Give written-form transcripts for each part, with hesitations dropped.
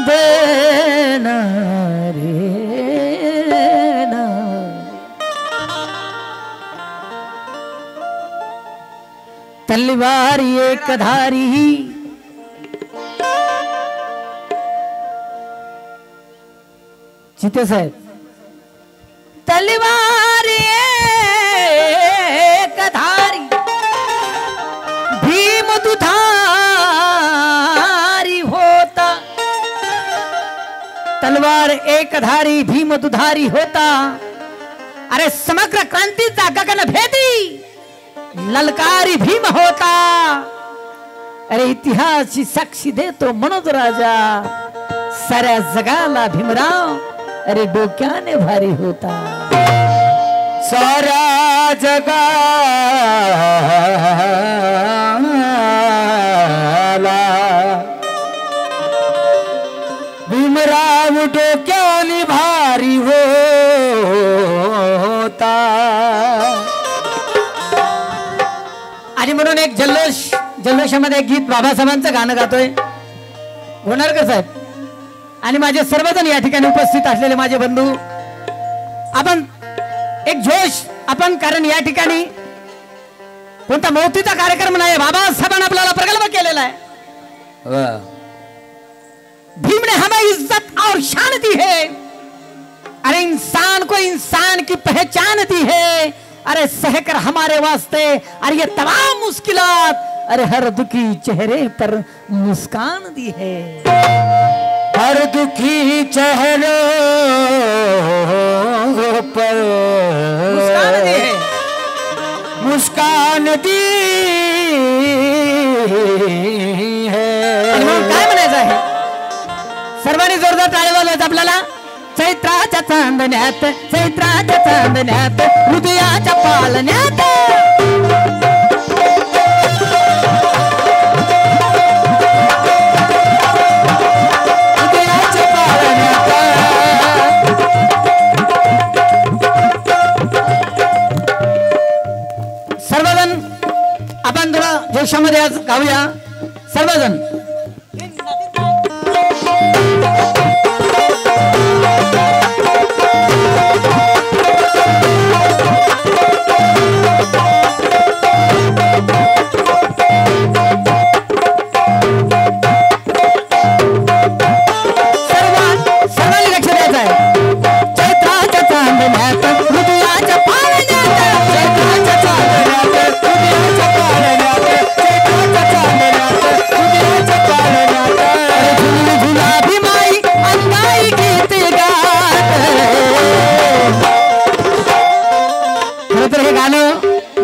देना रे ना। तलवार एक धारी चिते साहेब, तलवार एक धारी भीम दुधारी होता, तलवार एक धारी भीम दुधारी होता। अरे समग्र क्रांतीचा गगन भेदी ललकारी भीम होता। अरे इतिहासची साक्षी देतो मनोज राजा, साऱ्या जगाला भीमराव अरे डोक्याने भारी होता। साऱ्या जगाला भीमराव डोक्याने भारी होता। आणि म्हणून एक जल्लोषामध्ये गीत बाबासाहेबांचं गाणं गातोय होणारकर साहेब आणि माझे सर्वजण या ठिकाणी उपस्थित असलेले माझे बंधू। आपण एक जोश आपण, कारण या ठिकाणी कोणता मौतीचा कार्यक्रम नाही, बाबासाहेबांनी आपल्याला प्रगल्भ केलेला आहे। भीम ने हमें इज्जत और शान दी है। अरे इंसान को इंसान की पहचान दी है। अरे सहकर हमारे वास्ते अरे ये तमाम मुश्किलात, अरे हर दुखी चेहरे पर मुस्कान दी है। हर दुखी चेहरों पर मुस्कान दी है, मुस्कान दी है। काय म्हणायचं आहे सर्वांनी जोरदार टाळ्या वाजवायचं आपल्याला। चैत्राच्या चांदण्यात, चैत्राच्या चांदण्यात, हृदयाच्या पालण्यात, हृदयाच्या पालण्यात। सर्वजण आपण थोडा जोशामध्ये आज गाऊया सर्वजण।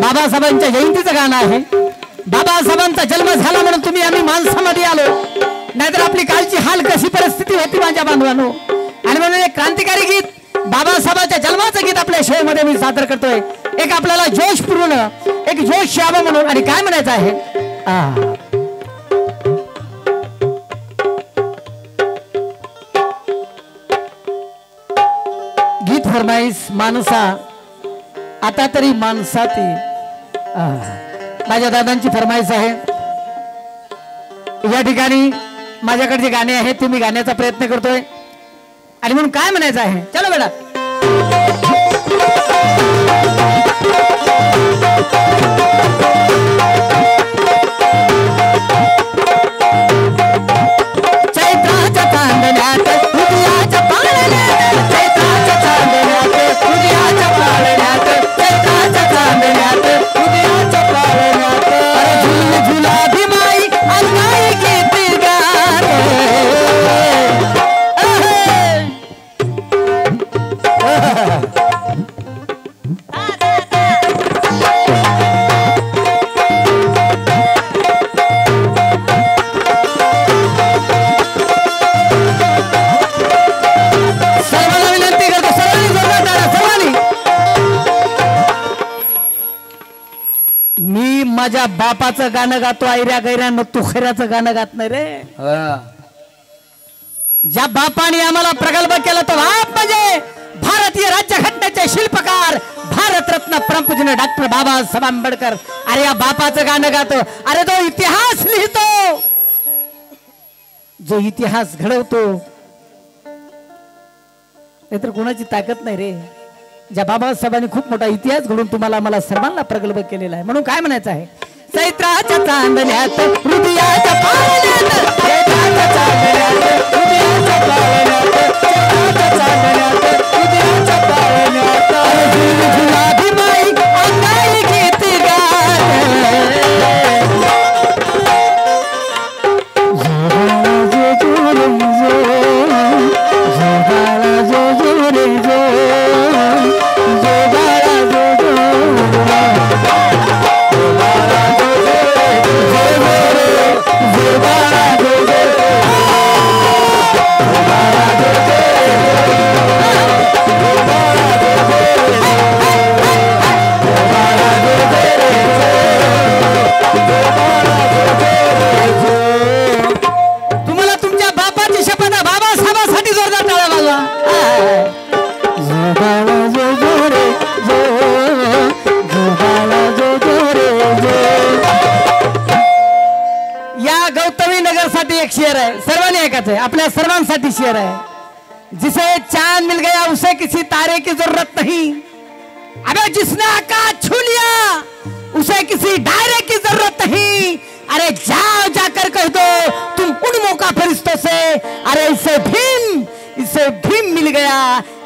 बाबासाहेबांच्या जयंतीचं गाणं आहे। बाबासाहेबांचा जन्म झाला म्हणून तुम्ही आम्ही माणसामध्ये आलो, नाहीतर आपली कालची हाल कशी परिस्थिती होती माझ्या बांधवांनो। आणि म्हणून एक क्रांतिकारी गीत बाबासाहेबांच्या जन्माचं गीत आपल्या शो मध्ये मी सादर करतोय। एक आपल्याला जोशपूर्ण एक जोश यावं म्हणून। आणि काय म्हणायचं आहे गीत फरमाईस माणसा आता तरी माणसाती। माझ्या दादांची फरमाईश आहे। या ठिकाणी माझ्याकडे जे गाणे आहेत ते मी गाण्याचा प्रयत्न करतोय आणि म्हणून काय म्हणायचं आहे, चलो बेटा। चैत्राच्या चांदण्यात, हृदयाच्या पाळण्यात, चैत्राच्या चांदण्यात, हृदयाच्या पाळण्यात, चैत्राच्या चांदण्यात, हृदयाच्या पाळण्यात। झुल झुला भीमाई अंगाई गीत गात। सर्वांना विनंती करतो, सर्वांनी जोरदार टाळ्या, सर्वांनी। मी माझ्या बापाचं गाणं गातो ऐऱ्या गैऱ्यानं, तू खैऱ्याचं गाणं गात नाही रे। ज्या बापाने आम्हाला प्रगल्भ केला तो बाप म्हणजे भारतीय राज्यघटनेचे शिल्पकार भारतरत्न परमपूज्य डॉक्टर बाबासाहेब आंबेडकर। अरे या बापाचं गाणं गातो, अरे तो इतिहास लिहितो। जो इतिहास घडवतो नाहीतर कोणाची ताकद नाही रे. ज्या बाबासाहेबांनी खूप मोठा इतिहास घडून तुम्हाला मला सर्वांना प्रगल्भ केलेला आहे. म्हणून काय म्हणायचं आहे, चैत्राच्या चांदण्यात हृदयाच्या पाळण्यात, चैत्राच्या चांदण्यात हृदयाच्या पाळण्यात, चैत्राच्या चांदण्यात हृदयाच्या पाळण्यात, गुलाबी माई अंगाई गीत आपल्या सर्वांसाठी शेर है. जिसे चांद मिल गया उसे किसी तारे की जरूरत नहीं. अबे जिसने आकाश छू लिया उसे किसी डायरे की जरूरत नहीं. अरे जाओ जाकर कह दो तुम उड़मों का फरिश्तों से. अरे इसे भीम मिल गया,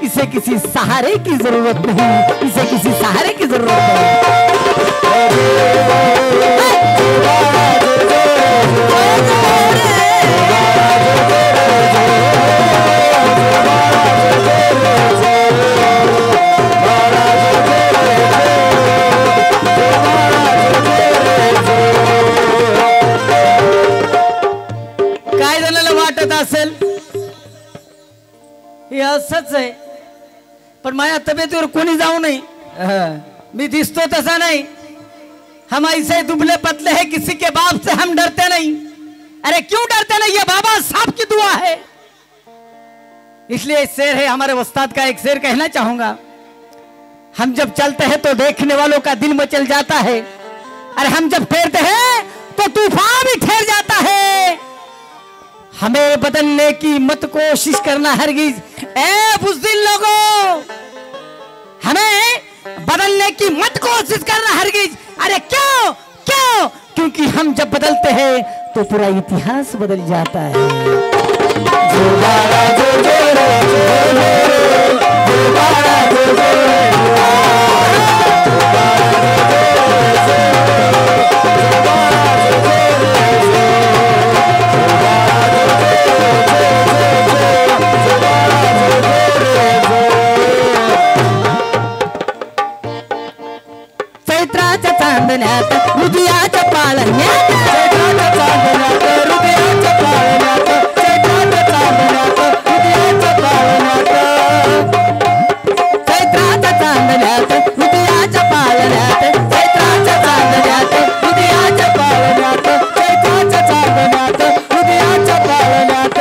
इसे किसी सहारे की जरूरत नहीं, इसे किसी सहारे की जरूरत काय जणाला वाटत असेल हे असंच आहे, पण माझ्या तब्येतीवर कोणी जाऊ नये. मी दिसतो तसा नहीं. हम ऐसे दुबले पतले हैं, किसी के बाप से हम डरते नहीं. अरे क्यों डरते नहीं, ये बाबा साहब की दुआ है. इसलिए शेर है हमारे उस्ताद का. एक शेर कहना चाहूंगा, हम जब चलते हैं तो देखने वालों का दिल मचल जाता है. अरे हम जब ठहरते हैं तो तूफान भी ठहर जाता है. हमें बदलने की मत कोशिश करना हरगिज ए बुज़दिल लोगों, हमें बदलने की मत कोशिश करना हरगिज. अरे क्यों क्यों, क्योंकि हम जब बदलते हैं तो पूरा इतिहास बदल जाता है. चैत्राच्या चांदण्यात हृदयाच्या पाळण्यात, चैत्राच्या चांदण्यात हृदयाच्या पाळण्यात, चैत्राच्या चांदण्यात हृदयाच्या पाळण्यात, चैत्राच्या चांदण्यात हृदयाच्या पाळण्यात, चैत्राच्या चांदण्यात हृदयाच्या पाळण्यात, चैत्राच्या चांदण्यात हृदयाच्या पाळण्यात,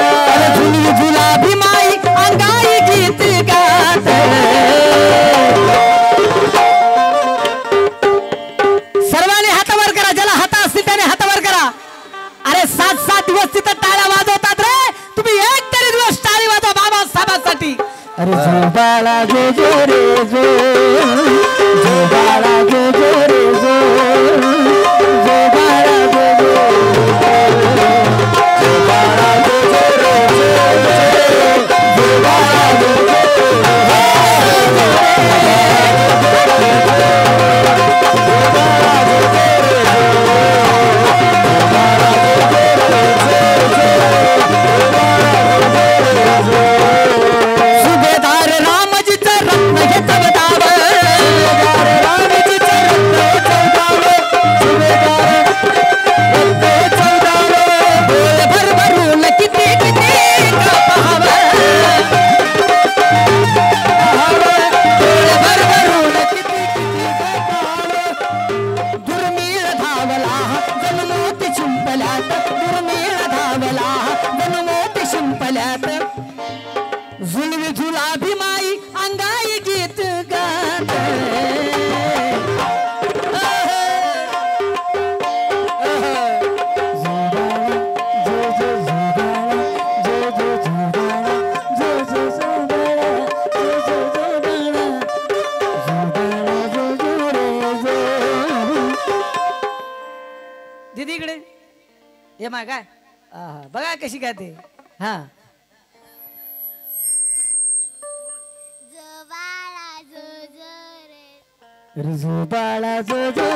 झुली झुलाबी माई अंगाई गीत गात. सर्वांनी हात वर करा, ज्याला हात असतील त्याने हात वर करा. अरे 7-7 दिवस तिथं टाळ्या वाजवतात रे, तुम्ही एक तरी दिवस टाळी वाजवा बाबा साहेबांसाठी. अरे जो बाळा जो जो रे जो, जो बाळा जो जो रे जो, जो बाळा जो जो, जो बाळा जो जो रे जो, जो बाळा जो जो. सुभेदार रामजीचं रत्न हे चवदार, सुभेदार रामजीचं रत्न चवदार, सुभेदार रत्न चवदार. बोल भरभरून किती किती पाहावं, बोल भरभरून किती किती पाहावं. दुर्मिळ धावला जन्मोती शिंपल्यात, दुर्मिळ धावला जन्मोती शिंपल्यात. झुलवी झुलाभी माई अंगाई गीत गात. आहे काय बघा कशी काय ते हा जो बाळा जो जो रे जो जो बाळा जो जो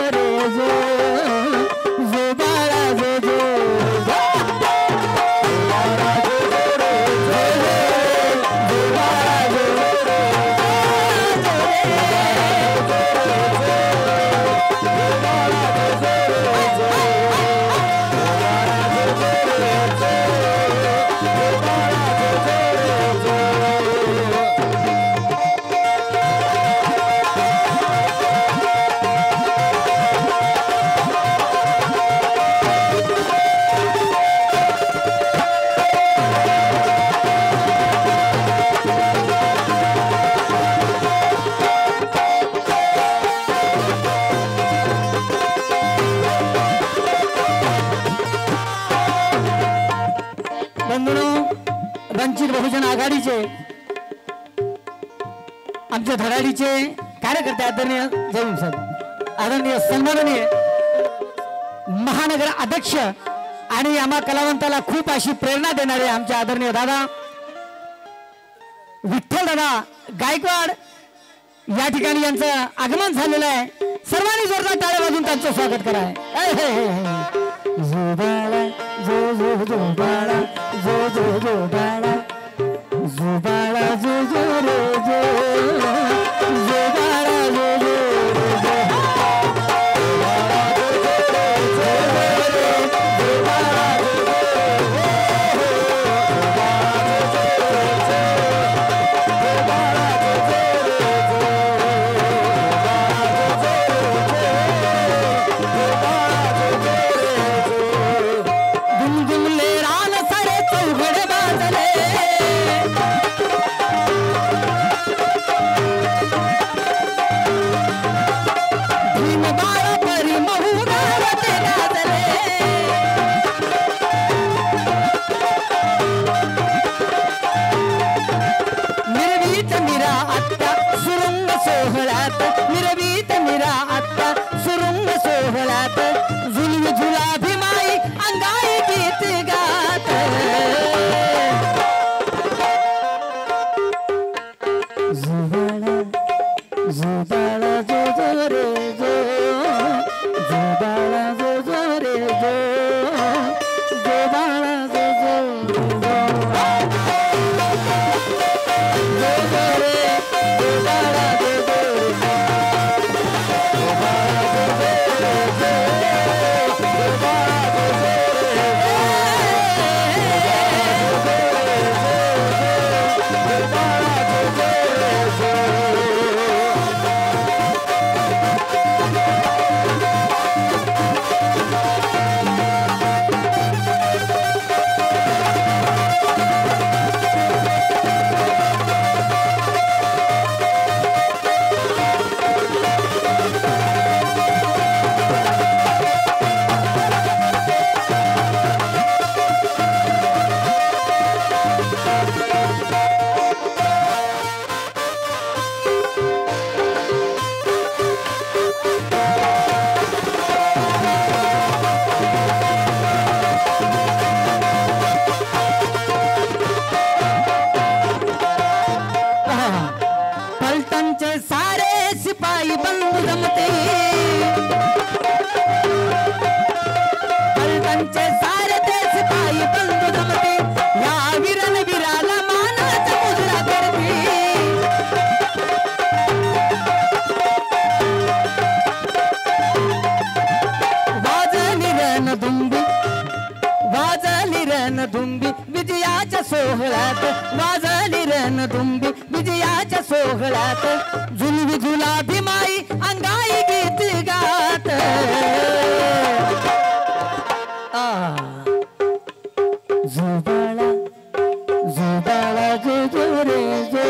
वंचित बहुजन आघाडीचे आमच्या धडाडीचे कार्यकर्ते आदरणीय जैन साहेब आदरणीय सन्माननीय महानगर अध्यक्ष आणि आम्हा कलावंताला खूप अशी प्रेरणा देणारे आमचे आदरणीय दादा विठ्ठल दादा गायकवाड या ठिकाणी यांचं आगमन झालेलं आहे. सर्वांनी जोरदार टाळ्या वाजून त्यांचं स्वागत करा. जो बाळा जो जो जो बाळा जो जो जो बाळा जो बाळा जो जो रे जो जो बाळा जो जो रे रणधुंबी विजयाच्या सोहळ्यात वाजली रणधुंबी विजयाच्या सोहळ्यात झुलवी झुलाभी माई अंगाई गीत गात जुबाळा जुबाळा जो जो रे जो